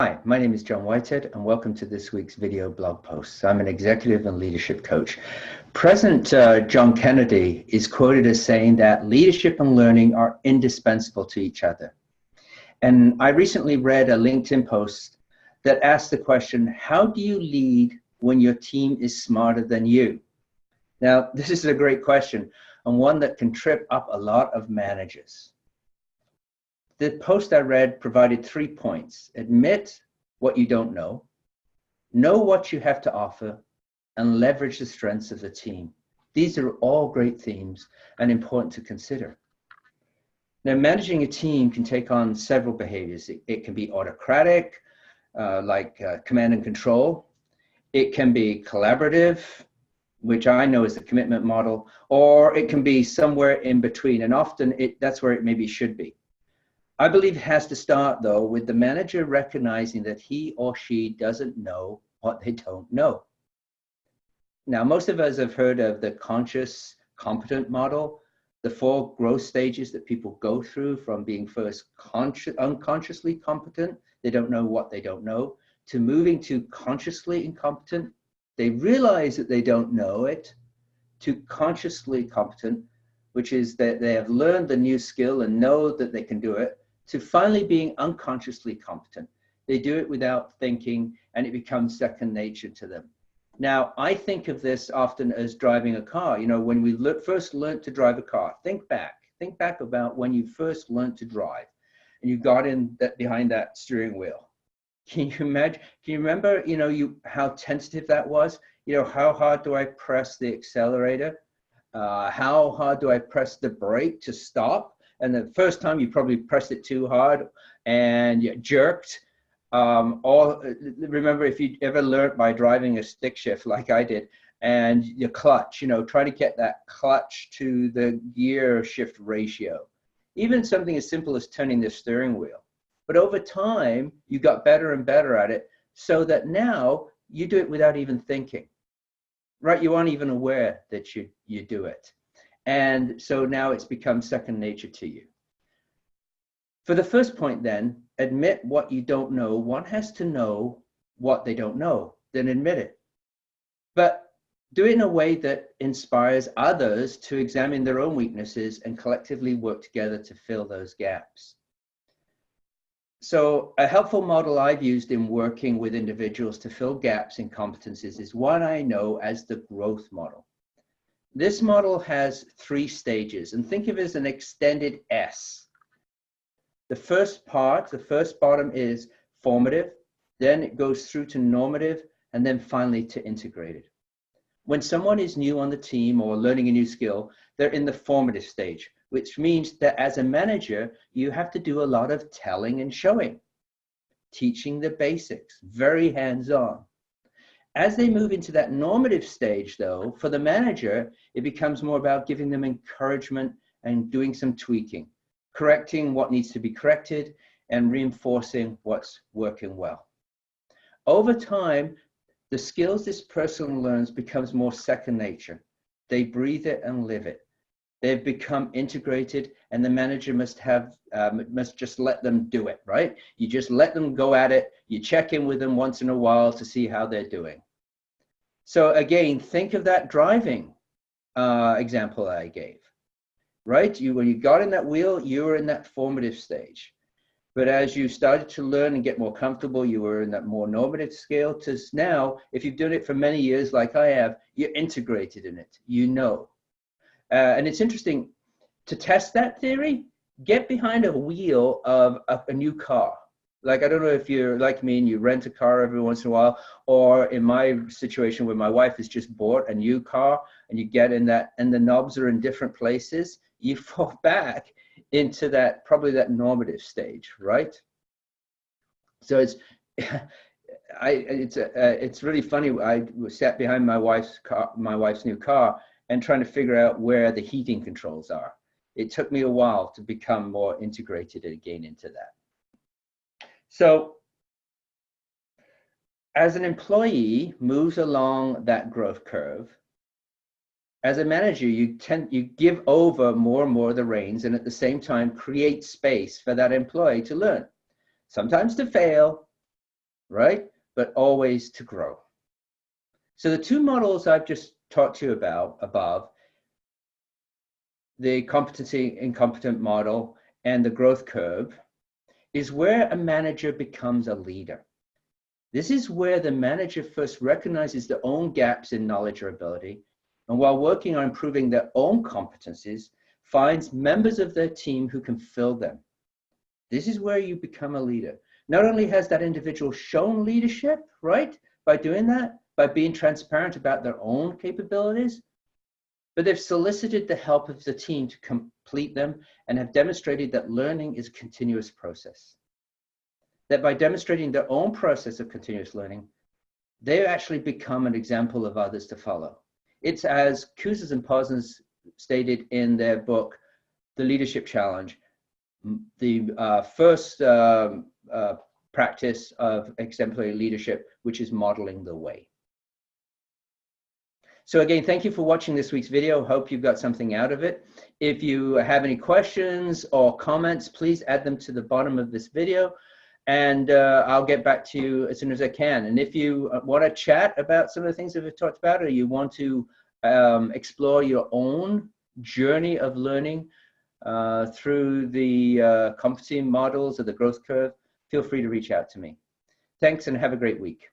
Hi, my name is John Whitehead, and welcome to this week's video blog post. I'm an executive and leadership coach. President John Kennedy is quoted as saying that leadership and learning are indispensable to each other. And I recently read a LinkedIn post that asked the question, how do you lead when your team is smarter than you? Now, this is a great question, and one that can trip up a lot of managers. The post I read provided 3 points: admit what you don't know what you have to offer, and leverage the strengths of the team. These are all great themes and important to consider. Now, managing a team can take on several behaviors. It can be autocratic, like command and control. It can be collaborative, which I know is the commitment model, or it can be somewhere in between, and often that's where it maybe should be. I believe it has to start, though, with the manager recognizing that he or she doesn't know what they don't know. Now, most of us have heard of the conscious competent model, the 4 growth stages that people go through from being first unconsciously competent, they don't know what they don't know, to moving to consciously incompetent, they realize that they don't know it, to consciously competent, which is that they have learned the new skill and know that they can do it, to finally being unconsciously competent. They do it without thinking, and it becomes second nature to them. Now, I think of this often as driving a car. You know, when we first learned to drive a car, think back about when you first learned to drive and you got behind that steering wheel. Can you imagine? Can you remember, how tentative that was? How hard do I press the accelerator? How hard do I press the brake to stop? And the first time you probably pressed it too hard and you jerked. Or remember, if you ever learned by driving a stick shift like I did, and your clutch, try to get that clutch to the gear shift ratio. Even something as simple as turning the steering wheel. But over time, you got better and better at it, so that now you do it without even thinking, right? You aren't even aware that you do it. And so now it's become second nature to you. For the first point then, admit what you don't know. One has to know what they don't know, then admit it. But do it in a way that inspires others to examine their own weaknesses and collectively work together to fill those gaps. So a helpful model I've used in working with individuals to fill gaps in competencies is one I know as the growth model. This model has 3 stages, and think of it as an extended S. The first bottom is formative, then it goes through to normative, and then finally to integrated. When someone is new on the team or learning a new skill, they're in the formative stage, which means that as a manager, you have to do a lot of telling and showing, teaching the basics, very hands-on. As they move into that normative stage, though, for the manager, it becomes more about giving them encouragement and doing some tweaking, correcting what needs to be corrected, and reinforcing what's working well. Over time, the skills this person learns becomes more second nature. They breathe it and live it. They've become integrated, and the manager must just let them do it, right? You just let them go at it. You check in with them once in a while to see how they're doing. So again, think of that driving example I gave, right? When you got in that wheel, you were in that formative stage. But as you started to learn and get more comfortable, you were in that more normative scale. To now, if you've done it for many years like I have, you're integrated in it, And it's interesting, to test that theory, get behind a wheel of a new car. Like, I don't know if you're like me and you rent a car every once in a while, or in my situation where my wife has just bought a new car and you get in that and the knobs are in different places, you fall back into probably that normative stage, right? So it's really funny. I sat behind my wife's new car and trying to figure out where the heating controls are. It took me a while to become more integrated again into that. So as an employee moves along that growth curve, as a manager, you give over more and more of the reins, and at the same time create space for that employee to learn, sometimes to fail, right? But always to grow. So the two models I've just talked to you about above, the competency incompetent model and the growth curve, is where a manager becomes a leader. This is where the manager first recognizes their own gaps in knowledge or ability, and while working on improving their own competencies, finds members of their team who can fill them. This is where you become a leader. Not only has that individual shown leadership, right, by doing that, by being transparent about their own capabilities, but they've solicited the help of the team to complete them and have demonstrated that learning is a continuous process. That by demonstrating their own process of continuous learning, they actually become an example of others to follow. It's as Cousins and Posner stated in their book, The Leadership Challenge, the first practice of exemplary leadership, which is modeling the way. So again, thank you for watching this week's video. Hope you got something out of it. If you have any questions or comments, please add them to the bottom of this video, and I'll get back to you as soon as I can. And if you want to chat about some of the things that we've talked about, or you want to explore your own journey of learning through the competency models or the growth curve, feel free to reach out to me. Thanks and have a great week.